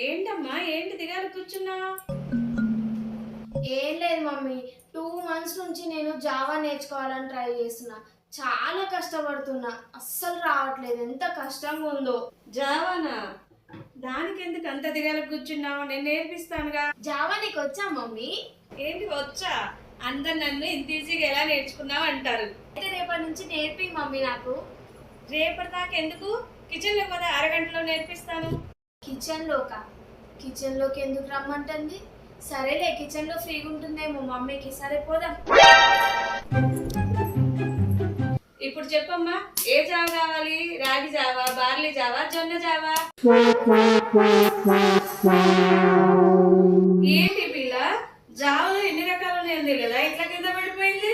ఏంటమ్మా ఏంటి దిగాలి కూర్చున్నావు? ఏం లేదు మమ్మీ, 2 మంత్స్ నుంచి నేను జావా నేర్చుకోవాలని ట్రై చేస్తున్నా. చాలా కష్టపడుతున్నా, అస్సలు రావట్లేదు. ఎంత కష్టంగా ఉందో. జావానా? దానికి ఎందుకు అంత దిగాలి కూర్చున్నావు? నేను నేర్పిస్తానుగా. జావా నీకు వచ్చా మమ్మీ? ఏంటి వచ్చా? అందరు నన్ను ఇంత ఈజీగా ఎలా నేర్చుకున్నావు అంటారు. అయితే రేపటి నుంచి నేర్పి మమ్మీ నాకు. రేపటిదాకా ఎందుకు? కిచెన్లో కదా అరగంటలో నేర్పిస్తాను. కిచెన్లోకి ఎందుకు రమ్మంటుంది? సరేలే, కిచెన్లో ఫ్రీగా ఉంటుందేమో మమ్మీకి. సరే పోదాం. ఇప్పుడు చెప్పమ్మా, ఏ జావ కావాలి? రాగి జావా, బార్లీ జావా, జొన్న జావా? ఏంటి పిల్ల, జావలో ఎన్ని రకాలు ఉన్నాయి కదా, ఇట్లా కింద పడిపోయింది.